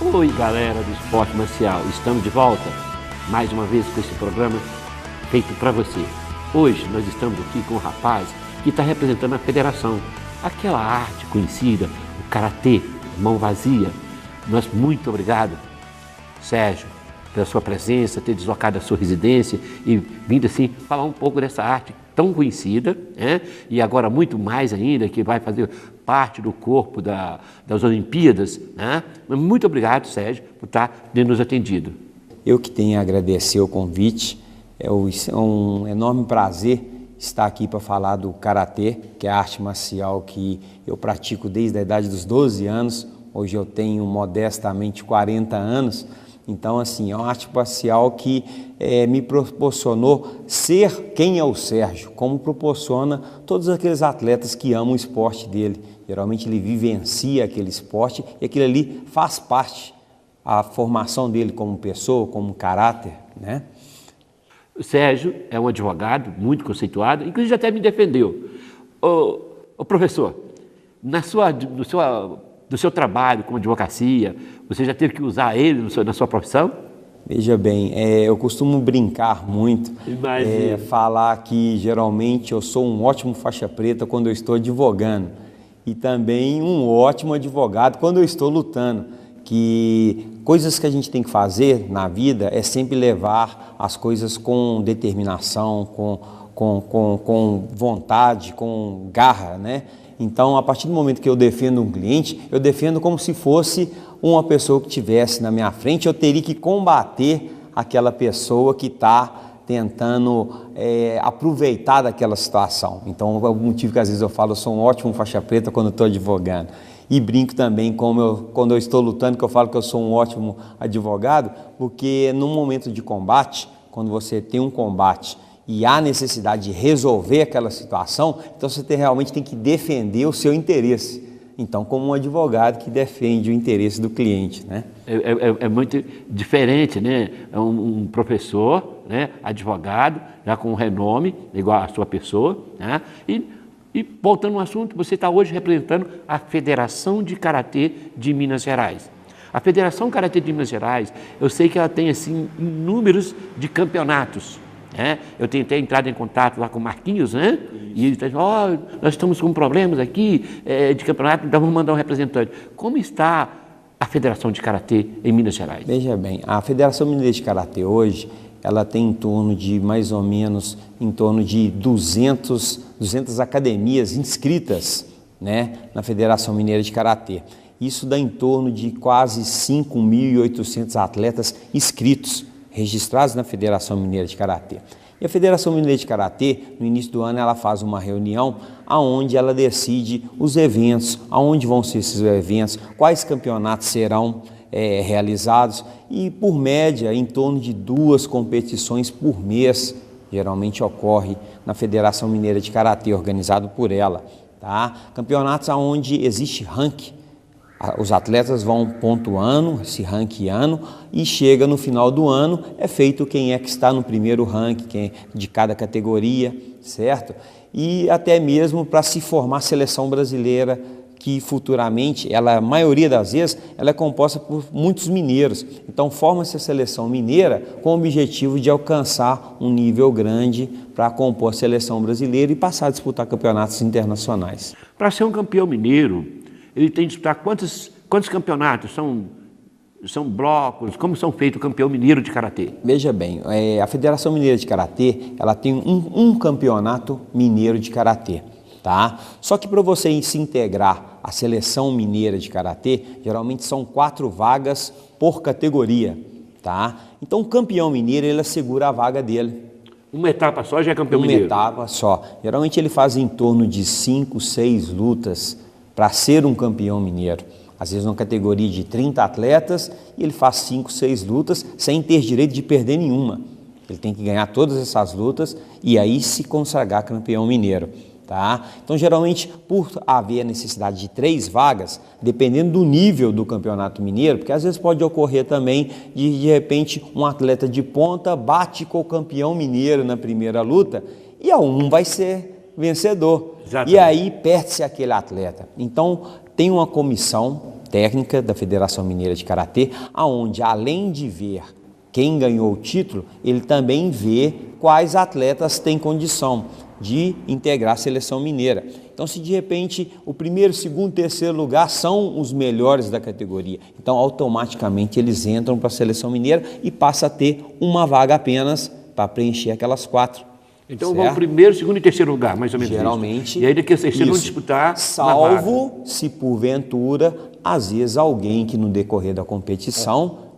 Oi, galera do Esporte Marcial, estamos de volta mais uma vez com esse programa feito para você. Hoje nós estamos aqui com um rapaz que está representando a federação, aquela arte conhecida, o Karatê, mão vazia. Muito obrigado, Sérgio, pela sua presença, ter deslocado a sua residência e vindo assim falar um pouco dessa arte tão conhecida, né? E agora muito mais ainda, que vai fazer parte do corpo das Olimpíadas, né? Muito obrigado, Sérgio, por estar nos atendido. Eu que tenho a agradecer o convite, é um enorme prazer estar aqui para falar do Karatê, que é a arte marcial que eu pratico desde a idade dos 12 anos, hoje eu tenho modestamente 40 anos, então assim, é uma arte marcial que me proporcionou ser quem é o Sérgio, como proporciona todos aqueles atletas que amam o esporte dele. Geralmente ele vivencia aquele esporte e aquilo ali faz parte da formação dele como pessoa, como caráter, né? O Sérgio é um advogado muito conceituado, inclusive até me defendeu. Ô professor, do seu trabalho com advocacia, você já teve que usar ele na sua profissão? Veja bem, eu costumo brincar muito, falar que geralmente eu sou um ótimo faixa preta quando eu estou advogando e também um ótimo advogado quando eu estou lutando, que coisas que a gente tem que fazer na vida é sempre levar as coisas com determinação, com vontade, com garra, né? Então, a partir do momento que eu defendo um cliente, eu defendo como se fosse uma pessoa que estivesse na minha frente, eu teria que combater aquela pessoa que está tentando aproveitar daquela situação. Então, é o motivo que às vezes eu falo, eu sou um ótimo faixa preta quando estou advogando. E brinco também quando eu estou lutando, que eu falo que eu sou um ótimo advogado, porque no momento de combate, quando você tem um combate e há necessidade de resolver aquela situação, então você realmente tem que defender o seu interesse. Então, como um advogado que defende o interesse do cliente, né? É muito diferente, né? É um professor, né? Advogado, já com renome, igual a sua pessoa, né? E voltando ao assunto, você está hoje representando a Federação de Karatê de Minas Gerais. A Federação Karatê de Minas Gerais, eu sei que ela tem assim inúmeros de campeonatos. Eu tentei entrar em contato lá com o Marquinhos, né? E ele disse, nós estamos com problemas aqui de campeonato, então vamos mandar um representante. Como está a Federação de Karatê em Minas Gerais? Veja bem, a Federação Mineira de Karatê hoje, ela tem em torno de mais ou menos, 200 academias inscritas, né, na Federação Mineira de Karatê. Isso dá em torno de quase 5.800 atletas inscritos, registrados na Federação Mineira de Karatê. E a Federação Mineira de Karatê, no início do ano, ela faz uma reunião onde ela decide os eventos, aonde vão ser esses eventos, quais campeonatos serão realizados e, por média, em torno de 2 competições por mês, geralmente ocorre na Federação Mineira de Karatê, organizado por ela. Tá? Campeonatos onde existe ranking. Os atletas vão pontuando, se ranqueando e chega no final do ano, é feito quem é que está no primeiro ranking, quem é de cada categoria, certo? E até mesmo para se formar a seleção brasileira, que futuramente, a maioria das vezes, ela é composta por muitos mineiros. Então forma-se a seleção mineira com o objetivo de alcançar um nível grande para compor a seleção brasileira e passar a disputar campeonatos internacionais. Para ser um campeão mineiro, ele tem que disputar quantos campeonatos? São blocos? Como são feitos o campeão mineiro de Karatê? Veja bem, a Federação Mineira de Karatê, ela tem um campeonato mineiro de Karatê, tá? Só que para você se integrar à seleção mineira de Karatê, geralmente são 4 vagas por categoria, tá? Então o campeão mineiro, ele assegura a vaga dele. Uma etapa só já é campeão mineiro? Uma etapa só. Geralmente ele faz em torno de 5, 6 lutas para ser um campeão mineiro. Às vezes, numa categoria de 30 atletas, e ele faz 5, 6 lutas sem ter direito de perder nenhuma. Ele tem que ganhar todas essas lutas e aí se consagrar campeão mineiro. Tá? Então, geralmente, por haver a necessidade de 3 vagas, dependendo do nível do campeonato mineiro, porque às vezes pode ocorrer também de repente, um atleta de ponta bate com o campeão mineiro na primeira luta e um vai ser vencedor. Exatamente. E aí perde-se aquele atleta. Então, tem uma comissão técnica da Federação Mineira de Karatê, aonde além de ver quem ganhou o título, ele também vê quais atletas têm condição de integrar a seleção mineira. Então, se de repente o primeiro, segundo, terceiro lugar são os melhores da categoria, então automaticamente eles entram para a seleção mineira e passa a ter uma vaga apenas para preencher aquelas 4. Então vão primeiro, segundo e terceiro lugar, mais ou menos. Geralmente. Isso. E aí daqui a terceiro vão disputar. Salvo se porventura, às vezes alguém que no decorrer da competição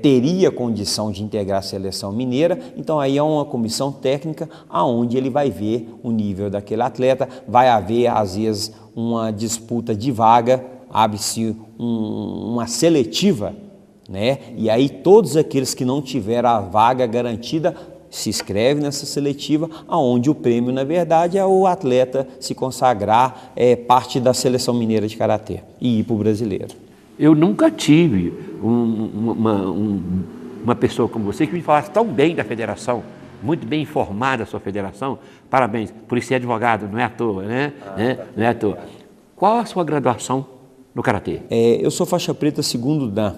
teria condição de integrar a seleção mineira, então aí é uma comissão técnica aonde ele vai ver o nível daquele atleta, vai haver às vezes uma disputa de vaga, abre-se uma seletiva, e aí todos aqueles que não tiveram a vaga garantida se inscreve nessa seletiva, aonde o prêmio, na verdade, é o atleta se consagrar parte da seleção mineira de karatê e ir para o brasileiro. Eu nunca tive uma pessoa como você que me falasse tão bem da federação, muito bem informada da sua federação. Parabéns, por isso é advogado, não é à toa, né? Não é à toa. Qual a sua graduação no karatê? Eu sou faixa preta segundo dan.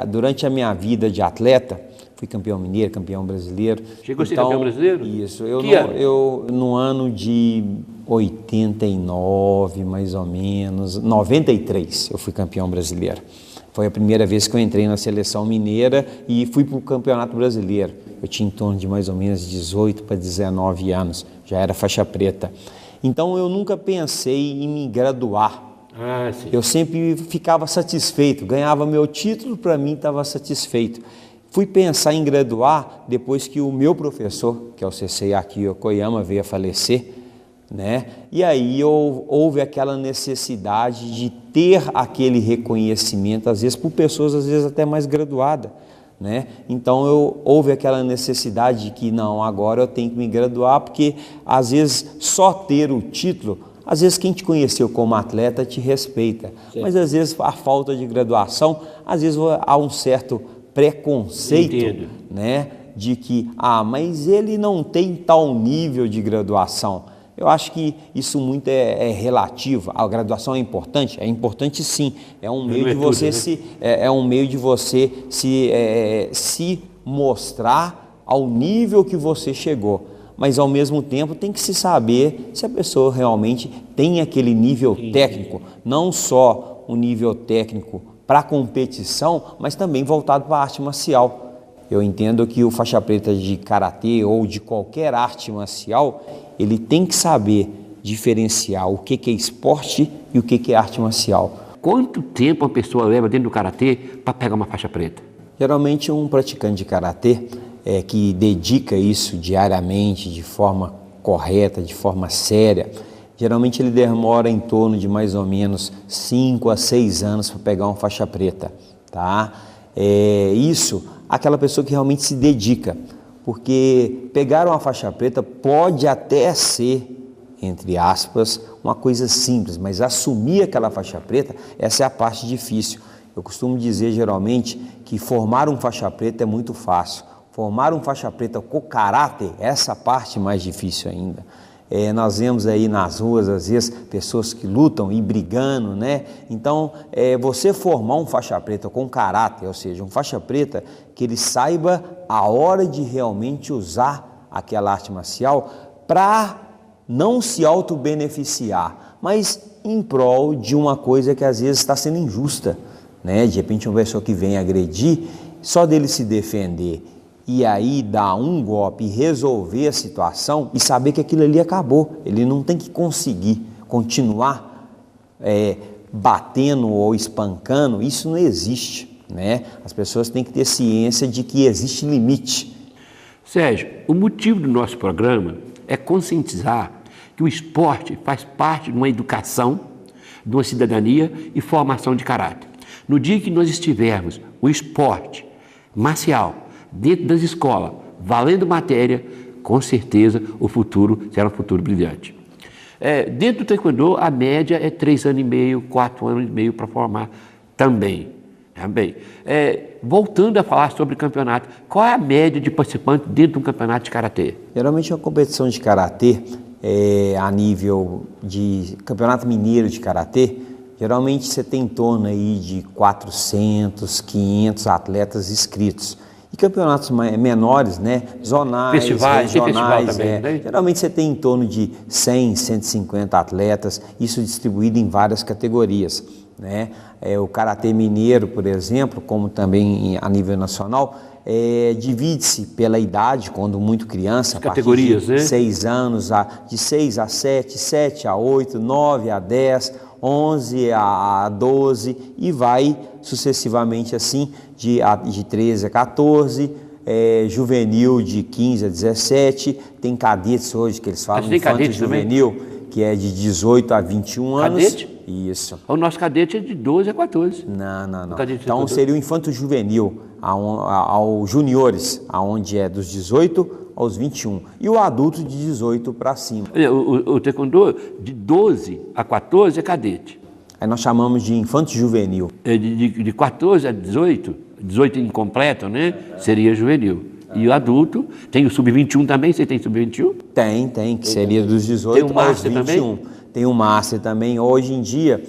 Durante a minha vida de atleta, fui campeão mineiro, campeão brasileiro. Chegou a ser campeão brasileiro? Isso. Eu no ano de 89, mais ou menos, 93, eu fui campeão brasileiro. Foi a primeira vez que eu entrei na seleção mineira e fui para o campeonato brasileiro. Eu tinha em torno de mais ou menos 18 para 19 anos, já era faixa preta. Então eu nunca pensei em me graduar. Sim. Eu sempre ficava satisfeito, ganhava meu título, para mim estava satisfeito. Fui pensar em graduar depois que o meu professor, que é o Sensei Akio Koyama, veio a falecer, E aí houve aquela necessidade de ter aquele reconhecimento, às vezes por pessoas, às vezes até mais graduadas, Então houve aquela necessidade de que não, agora eu tenho que me graduar, porque às vezes só ter o título, às vezes quem te conheceu como atleta te respeita, mas às vezes a falta de graduação, às vezes há um certo preconceito, de que, mas ele não tem tal nível de graduação. Eu acho que isso muito é relativo. A graduação é importante sim, é um meio de você se mostrar ao nível que você chegou. Mas ao mesmo tempo tem que se saber se a pessoa realmente tem aquele nível técnico, não só o nível técnico para a competição, mas também voltado para a arte marcial. Eu entendo que o faixa preta de karatê ou de qualquer arte marcial, ele tem que saber diferenciar o que é esporte e o que é arte marcial. Quanto tempo uma pessoa leva dentro do karatê para pegar uma faixa preta? Geralmente um praticante de karatê que dedica isso diariamente, de forma correta, de forma séria, geralmente ele demora em torno de mais ou menos 5 a 6 anos para pegar uma faixa preta, tá? Isso, aquela pessoa que realmente se dedica, porque pegar uma faixa preta pode até ser, entre aspas, uma coisa simples, mas assumir aquela faixa preta, essa é a parte difícil. Eu costumo dizer geralmente que formar um faixa preta é muito fácil. Formar um faixa preta com caráter, essa parte mais difícil ainda. Nós vemos aí nas ruas, às vezes, pessoas que lutam e brigando, Então, você formar um faixa preta com caráter, ou seja, um faixa preta que ele saiba a hora de realmente usar aquela arte marcial para não se auto-beneficiar, mas em prol de uma coisa que às vezes está sendo injusta, De repente, uma pessoa que vem agredir, só dele se defender e aí dar um golpe e resolver a situação e saber que aquilo ali acabou. Ele não tem que conseguir continuar batendo ou espancando, isso não existe, As pessoas têm que ter ciência de que existe limite. Sérgio, o motivo do nosso programa é conscientizar que o esporte faz parte de uma educação, de uma cidadania e formação de caráter. No dia que nós estivermos o esporte marcial dentro das escolas, valendo matéria, com certeza o futuro será um futuro brilhante. Dentro do taekwondo, a média é 3 anos e meio, 4 anos e meio para formar também. Voltando a falar sobre campeonato, qual é a média de participantes dentro de um campeonato de karatê? Geralmente uma competição de karatê, a nível de campeonato mineiro de karatê, Geralmente você tem em torno aí de 400, 500 atletas inscritos. E campeonatos menores, né, zonais, Festivais, regionais, festival também, né? Geralmente você tem em torno de 100, 150 atletas, isso distribuído em várias categorias, né? O Karatê Mineiro, por exemplo, como também a nível nacional, divide-se pela idade, quando muito criança, a categorias, partir de né? 6 anos, de 6 a 7, 7 a 8, 9 a 10, 11 a 12 e vai sucessivamente assim, de 13 a 14, juvenil de 15 a 17, tem cadetes hoje que eles falam infanto juvenil, que é de 18 a 21 anos. Cadete? Isso. O nosso cadete é de 12 a 14. Não. Então seria o infanto juvenil ao juniores, aonde é dos 18 aos 21. E o adulto de 18 para cima. O taekwondo de 12 a 14 é cadete. Aí nós chamamos de infanto juvenil. De 14 a 18, 18 incompleto, né? Seria juvenil. E o adulto, tem o sub-21 também? Você tem sub-21? Tem, que seria dos 18 aos 21. Também? Tem o Master também. Hoje em dia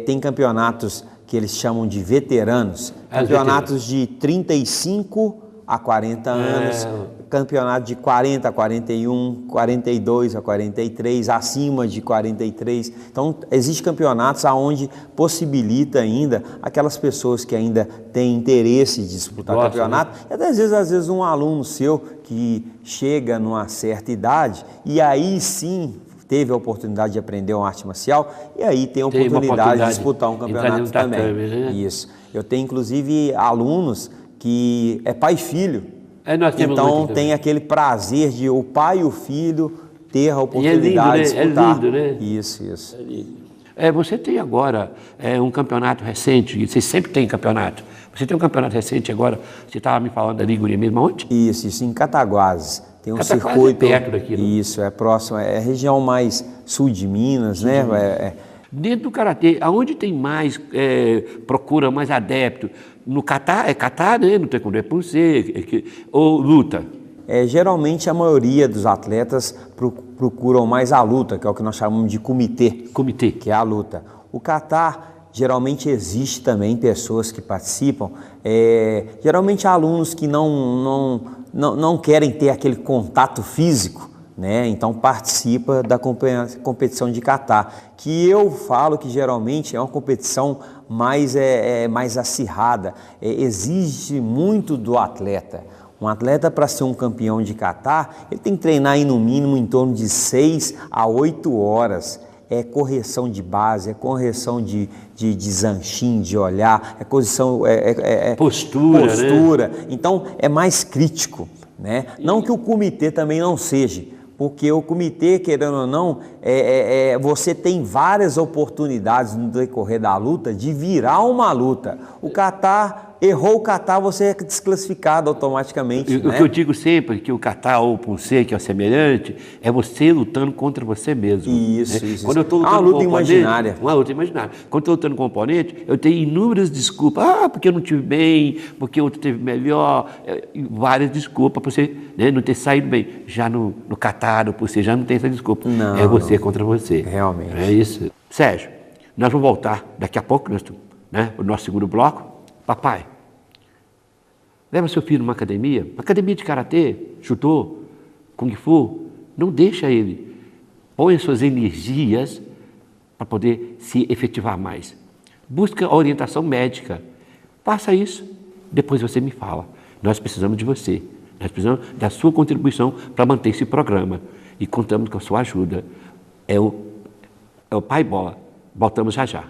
tem campeonatos que eles chamam de veteranos, campeonatos de 35 a 40 anos, campeonato de 40 a 41, 42 a 43, acima de 43. Então, existem campeonatos onde possibilita ainda aquelas pessoas que ainda têm interesse de disputar campeonato. Né? E às vezes um aluno seu que chega numa certa idade e aí sim teve a oportunidade de aprender uma arte marcial e aí tem a oportunidade de disputar um campeonato também. Né? Isso. Eu tenho inclusive alunos que é pai e filho. Então tem aquele prazer de o pai e o filho ter a oportunidade de disputar. É lindo, né? Isso. É lindo. Você tem agora um campeonato recente, você sempre tem campeonato. Você tem um campeonato recente agora, você estava me falando ali, Guria, mesmo onde? Isso, em Cataguases. Tem um Cataguases circuito. É perto daqui, né? Isso, é próximo, é a região mais sul de Minas, né? Dentro do Karatê, aonde tem mais, procura mais adepto? No kata, kata, né? No taekwondo é pulse, ou luta? Geralmente a maioria dos atletas procuram mais a luta, que é o que nós chamamos de comitê. Comitê. Que é a luta. O kata, geralmente existe também pessoas que participam, geralmente alunos que não querem ter aquele contato físico, né? Então participa da competição de kata, que eu falo que geralmente é uma competição mais acirrada, exige muito do atleta. Um atleta, para ser um campeão de kata, ele tem que treinar aí no mínimo em torno de 6 a 8 horas. É correção de base, é correção de zanchin, de olhar, postura. Né? Então é mais crítico, né? Não que o comitê também não seja, porque o comitê, querendo ou não, você tem várias oportunidades no decorrer da luta de virar uma luta. O kata, errou o kata, você é desclassificado automaticamente. O que eu digo sempre, que o kata ou o pulse, que é o semelhante, é você lutando contra você mesmo. Isso. Quando eu estou lutando uma luta imaginária. Uma luta imaginária. Quando eu estou lutando com o oponente, eu tenho inúmeras desculpas. Porque eu não tive bem, porque o outro teve melhor. Várias desculpas para você, né, não ter saído bem. Já no kata, no pulse, já não tem essa desculpa. Não, é você contra você. Realmente. É isso. Sérgio, nós vamos voltar daqui a pouco, né, o nosso segundo bloco. Papai, leva seu filho numa academia de karatê, judô, kung fu, não deixa ele. Põe suas energias para poder se efetivar mais. Busca a orientação médica. Faça isso, depois você me fala. Nós precisamos de você. Nós precisamos da sua contribuição para manter esse programa. E contamos com a sua ajuda. É o Pai Bola. Voltamos já já.